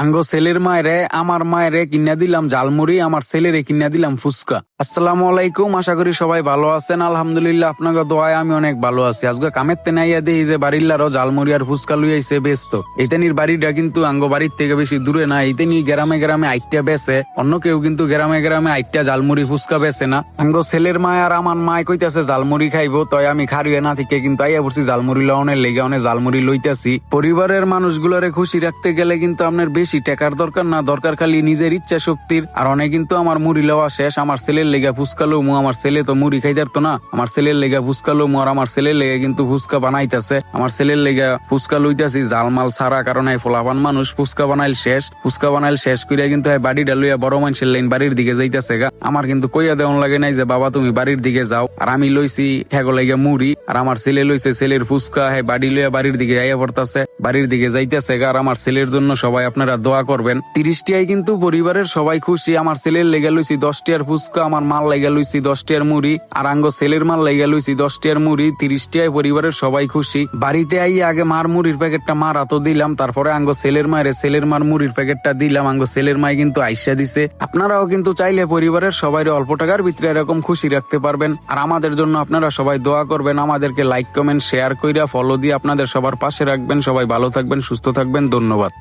আঙ্গো ছেলের মায়েরে আমার মায়েরে কিনা দিলাম ঝালমুড়ি, আমার ছেলেরে কিনা দিলাম ফুচকা। আসসালামু আলাইকুম, আশা করি সবাই ভালো আছেন। আলহামদুলিল্লাহ, আপনাকে দোয়ায় আমি অনেক ভালো আছি। আজকে কামের তে নাইয়া দেখি যে বাড়ির ঝালমুড়ি আর ফুচকা লইয়াইছে ব্যস্ত। এইতানির বাড়িটা কিন্তু আঙ্গো বাড়ির থেকে বেশি দূরে না। এইতানি গ্রামে গ্রামে আইটটা বেছে, অন্য কেউ কিন্তু গ্রামে গ্রামে আইটটা ঝালমুড়ি ফুচকা বেছে না। আঙ্গো ছেলের মায় আর আমার মায় কইতাছে ঝালমুড়ি খাইবো, তাই আমি খারিয়ে না থেকে কিন্তু আইয়া পড়ছি ঝালমুড়ি লওনের লেগে, অনেক ঝালমুড়ি লইতাছি। পরিবারের মানুষগুলারে খুশি রাখতে গেলে কিন্তু আপনার বেশি টাকার দরকার না, দরকার খালি নিজের ইচ্ছা শক্তির। আর অনেক কিন্তু আমার মুড়ি লওয়া শেষ, আমার ছেলের লেগা ফুচকা লমু। আমার ছেলে তো মুড়ি খাইতে পারতো না, আমার ছেলের লেগা ফুচকা লমু। আর আমার ছেলের লেগে কিন্তু ফুচকা বানাইতেছে, আমার ছেলের লেগা ফুচকা লইতাছি জালমাল ছাড়া, কারণ এই ফোলাপান মানুষ ফুচকা বানাইল শেষ করিয়া কিন্তু বাড়িটা লইয়া বড় মানুষের লাইন বাড়ির দিকে যাইতেছে গা। আমার কিন্তু কইয়া দেওয়ান লাগে নাই যে বাবা তুমি বাড়ির দিকে যাও। আর আমি লইছি হেগো লেগে মুড়ি, আর আমার ছেলে লইছে ছেলের ফুচকা। বাড়ি লইয়া বাড়ির দিকে আইয়া পড়তাছে, বাড়ির দিকে যাইতেছে গা। আর আমার ছেলের জন্য সবাই আপনারা দোয়া করবেন। 30 টিয়ায় কিন্তু পরিবারের সবাই খুশি। আমার ছেলের লেগে লইছি 10 টিয়ার ফুচকা, আমার মাল লেগে লইছি 10 টিয়ার মুড়ি, আর আঙ্গো ছেলের মাল লেগে লইছি 10 টিয়ার মুড়ি। 30 টিয়ায় পরিবারের সবাই খুশি। বাড়িতে আইয়া আগে মার মুড়ির প্যাকেটটা মার হাতো দিলাম, তারপরে আঙ্গো ছেলের মায়ের ছেলের মার মুড়ির প্যাকেটটা দিলাম। আঙ্গো ছেলের মায় কিন্তু আইসা দিছে। আপনারাও কিন্তু চাইলে পরিবারের সবাই অল্প টাকার ভিতরে এরকম খুশি রাখতে পারবেন। আর আমাদের জন্য আপনারা সবাই দোয়া করবেন, আমাদেরকে লাইক কমেন্ট শেয়ার কইরা ফলো দিয়ে আপনাদের সবার পাশে রাখবেন। সবাই ভালো থাকবেন, সুস্থ থাকবেন, ধন্যবাদ।